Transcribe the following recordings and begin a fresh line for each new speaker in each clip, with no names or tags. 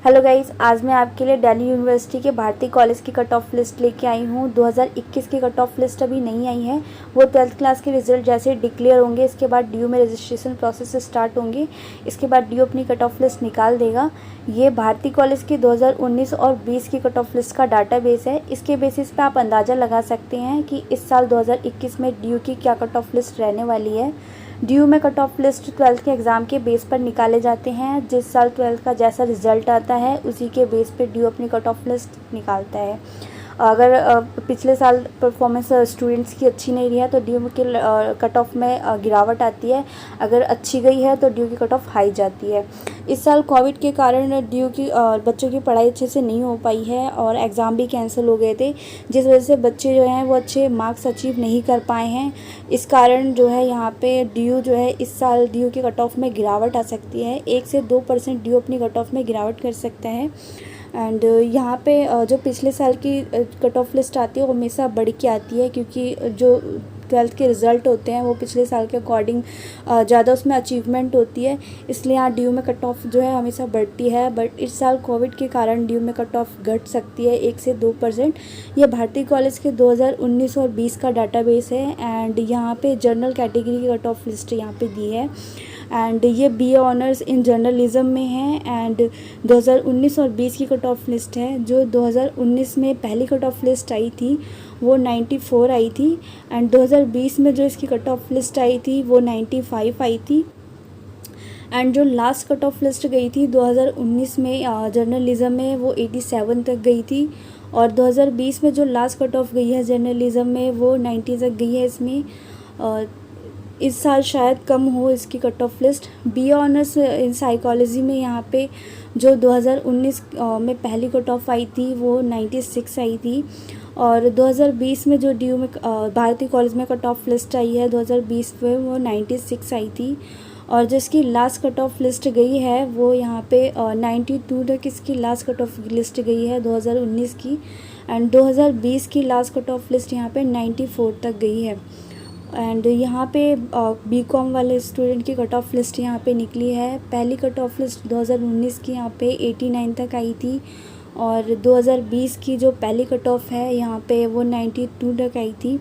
Hello guys, आज मैं आपके लिए दिल्ली यूनिवर्सिटी के भारती कॉलेज की कट ऑफ लिस्ट लेके आई हूँ। 2021 की कट ऑफ लिस्ट अभी नहीं आई है। वो 12th क्लास के रिजल्ट जैसे डिक्लेयर होंगे इसके बाद डी में रजिस्ट्रेशन प्रोसेस स्टार्ट होंगे। इसके बाद डी अपनी कट ऑफ लिस्ट निकाल देगा। ये भारती कॉलेज की 2019 और 20 की कट ऑफ लिस्ट का डाटाबेस है। इसके बेसिस पे आप अंदाज़ा लगा सकते हैं कि इस साल 2021 में डी की क्या कट ऑफ लिस्ट रहने वाली है। डी में कट ऑफ लिस्ट 12th के एग्ज़ाम के बेस पर निकाले जाते हैं। जिस साल 12th का जैसा रिजल्ट आता है उसी के बेस पे डी अपनी कट ऑफ लिस्ट निकालता है। अगर पिछले साल परफॉर्मेंस स्टूडेंट्स की अच्छी नहीं रही है तो डी के कट ऑफ में गिरावट आती है। अगर अच्छी गई है तो डी की कट ऑफ हाई जाती है। इस साल कोविड के कारण डी की बच्चों की पढ़ाई अच्छे से नहीं हो पाई है और एग्ज़ाम भी कैंसिल हो गए थे, जिस वजह से बच्चे जो हैं वो अच्छे मार्क्स अचीव नहीं कर पाए हैं। इस कारण जो है यहाँ पे डी जो है इस साल डी की कट ऑफ में गिरावट आ सकती है। 1 से 2% डी अपनी कट ऑफ में गिरावट कर सकता है। एंड यहाँ पे जो पिछले साल की कट ऑफ लिस्ट आती है वो हमेशा बढ़ के आती है, क्योंकि जो 12th के रिज़ल्ट होते हैं वो पिछले साल के अकॉर्डिंग ज़्यादा उसमें अचीवमेंट होती है। इसलिए यहाँ डी में कट ऑफ जो है हमेशा बढ़ती है। बट इस साल कोविड के कारण डी में कट ऑफ घट सकती है 1 से 2%। ये भारती कॉलेज के 2019 और 20 का डाटाबेस है। एंड यहाँ पे जनरल कैटेगरी की कट ऑफ लिस्ट यहाँ पे दी है। एंड ये BA ऑनर्स इन जर्नलिज़म में है। एंड 2019 और 20 की कट ऑफ लिस्ट है। जो 2019 में पहली कट ऑफ लिस्ट आई थी वो 94 आई थी। एंड 2020 में जो इसकी कट ऑफ लिस्ट आई थी वो 95 आई थी। एंड जो लास्ट कट ऑफ लिस्ट गई थी 2019 में जर्नलिज़म में वो 87 तक गई थी। और 2020 में जो लास्ट कट ऑफ गई है जर्नलिज़म में वो 90 तक गई है। इसमें इस साल शायद कम हो इसकी cut off list. BA honours in psychology में यहाँ पे जो 2019 में पहली कट ऑफ आई थी वो 96 आई थी। और 2020 में जो डी में भारती कॉलेज में कट ऑफ लिस्ट आई है 2020 में वो 96 आई थी। और जिसकी लास्ट कट ऑफ लिस्ट गई है वो यहाँ पे 92 तक इसकी लास्ट कट ऑफ लिस्ट गई है 2019 की। एंड 2020 की लास्ट कट ऑफ लिस्ट यहाँ पे 94 तक गई है। एंड यहाँ पे BCom वाले स्टूडेंट की कट ऑफ लिस्ट यहाँ पे निकली है। पहली कट ऑफ लिस्ट 2019 की यहाँ पे 89 तक आई थी। और 2020 की जो पहली कट ऑफ है यहाँ पे वो 92 तक आई थी।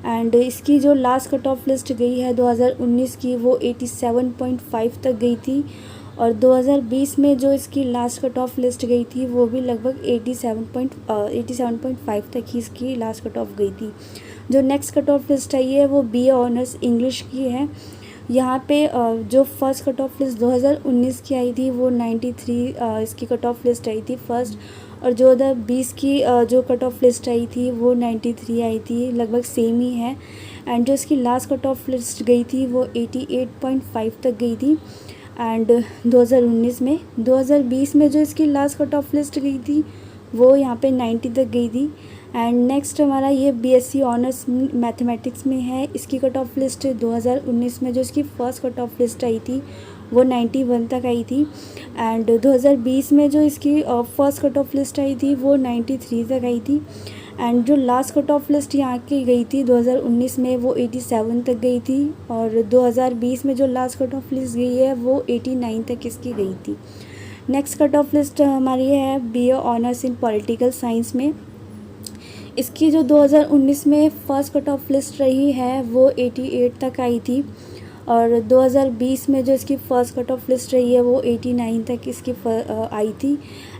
एंड इसकी जो लास्ट कट ऑफ लिस्ट गई है 2019 की वो 87.5 तक गई थी। और 2020 में जो इसकी लास्ट कट ऑफ लिस्ट गई थी वो भी लगभग 87.5 तक ही इसकी लास्ट कट ऑफ गई थी। जो नेक्स्ट कट ऑफ लिस्ट आई है वो BA ऑनर्स इंग्लिश की है। यहाँ पे जो फर्स्ट कट ऑफ लिस्ट 2019 की आई थी वो 93 इसकी कट ऑफ लिस्ट आई थी फर्स्ट। और जो 2020 की जो कट ऑफ लिस्ट आई थी वो 93 आई थी, लगभग सेम ही है। एंड जो इसकी लास्ट कट ऑफ लिस्ट गई थी वो 88.5 तक गई थी। एंड 2020 में जो इसकी लास्ट कट ऑफ लिस्ट गई थी वो यहाँ पे 90 तक गई थी। एंड नेक्स्ट हमारा ये BSc ऑनर्स मैथमेटिक्स में है। इसकी कट ऑफ लिस्ट 2019 में जो इसकी फ़र्स्ट कट ऑफ लिस्ट आई थी वो 91 तक आई थी। एंड 2020 में जो इसकी फर्स्ट कट ऑफ लिस्ट आई थी वो 93 तक आई थी। एंड जो लास्ट कट ऑफ लिस्ट यहाँ की गई थी 2019 में वो 87 तक गई थी। और 2020 में जो लास्ट कट ऑफ लिस्ट गई है वो 89 तक इसकी गई थी। नेक्स्ट कट ऑफ लिस्ट हमारी है BA honours in political science में। इसकी जो 2019 में फ़र्स्ट कट ऑफ लिस्ट रही है वो 88 तक आई थी। और 2020 में जो इसकी फ़र्स्ट कट ऑफ लिस्ट रही है वो 89 तक इसकी आई थी।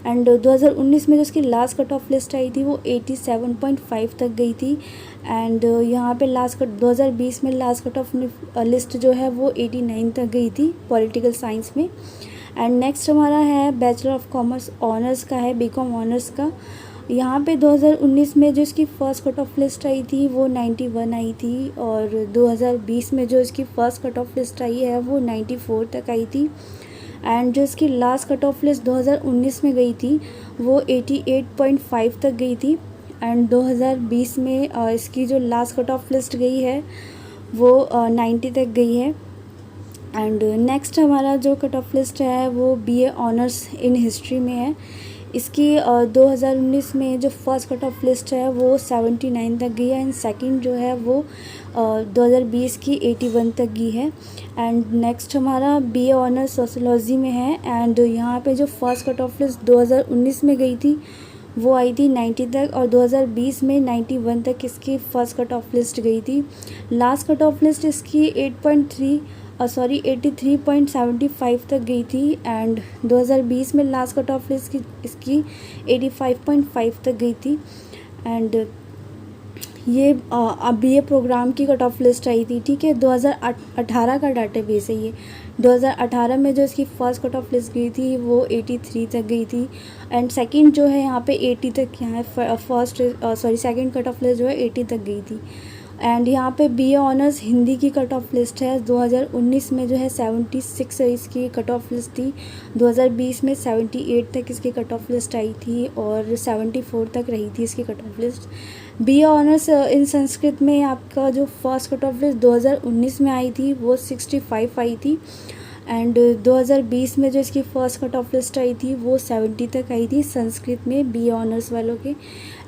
एंड 2019 में जो इसकी लास्ट कट ऑफ लिस्ट आई थी वो 87.5 तक गई थी। एंड यहाँ पे लास्ट कट 2020 में लास्ट कट ऑफ लिस्ट जो है वो 89 तक गई थी पॉलिटिकल साइंस में। एंड नेक्स्ट हमारा है बैचलर ऑफ कॉमर्स ऑनर्स का है, BCom ऑनर्स का। यहाँ पे 2019 में जो इसकी फ़र्स्ट कट ऑफ लिस्ट आई थी वो 91 आई थी। और 2020 में जो इसकी फ़र्स्ट कट ऑफ लिस्ट आई है वो 94 तक आई थी। एंड जो इसकी लास्ट कट ऑफ लिस्ट 2019 में गई थी वो 88.5 तक गई थी। एंड 2020 में इसकी जो लास्ट कट ऑफ लिस्ट गई है वो 90 तक गई है। एंड नेक्स्ट हमारा जो कट ऑफ लिस्ट है वो BA ऑनर्स इन हिस्ट्री में है। इसकी 2019 में जो फर्स्ट कट ऑफ लिस्ट है वो 79 तक गई है एंड सेकंड जो है वो 2020 की 81 तक गई है। एंड नेक्स्ट हमारा बीए ऑनर्स सोशियोलॉजी में है एंड यहाँ पे जो फर्स्ट कट ऑफ लिस्ट 2019 में गई थी वो आई थी 90 तक और 2020 में 91 तक इसकी फ़र्स्ट कट ऑफ लिस्ट गई थी। लास्ट कट ऑफ लिस्ट इसकी 83.75 तक गई थी एंड 2020 में लास्ट कट ऑफ लिस्ट इसकी 85.5 तक गई थी। एंड ये अभी ये प्रोग्राम की कट ऑफ लिस्ट आई थी, ठीक है। 2018 का डाटा बेस है ये। 2018 में जो इसकी फ़र्स्ट कट ऑफ लिस्ट गई थी वो 83 तक गई थी एंड सेकंड जो है यहाँ पे 80 तक यहाँ है। सेकंड कट ऑफ लिस्ट जो है 80 तक गई थी। एंड यहाँ पे बीए ऑनर्स हिंदी की कट ऑफ लिस्ट है 2019 में जो है 76 इसकी कट ऑफ लिस्ट थी। 2020 में 78 तक इसकी कट ऑफ लिस्ट आई थी और 74 तक रही थी इसकी cut off list. BA honours in Sanskrit में आपका जो फर्स्ट कट ऑफ लिस्ट 2019 में आई थी वो 65 आई थी एंड 2020 में जो इसकी फ़र्स्ट कट ऑफ लिस्ट आई थी वो 70 तक आई थी संस्कृत में बीए ऑनर्स वालों के।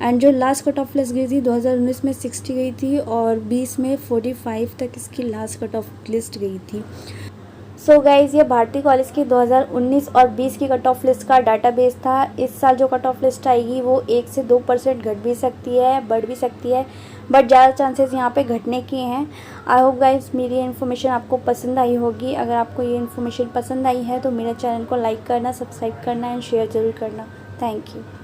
एंड जो लास्ट कट ऑफ लिस्ट गई थी 2019 में 60 गई थी और 20 में 45 तक इसकी लास्ट कट ऑफ लिस्ट गई थी। सो गाइज़ ये भारती कॉलेज की 2019 और 20 की कट ऑफ लिस्ट का डाटाबेस था। इस साल जो कट ऑफ लिस्ट आएगी वो 1 से 2% घट भी सकती है, बढ़ भी सकती है, बट ज़्यादा चांसेस यहाँ पे घटने के हैं। आई होप गाइज़ मेरी इन्फॉर्मेशन आपको पसंद आई होगी। अगर आपको ये इन्फॉर्मेशन पसंद आई है तो मेरे चैनल को लाइक करना, सब्सक्राइब करना एंड शेयर ज़रूर करना। Thank you.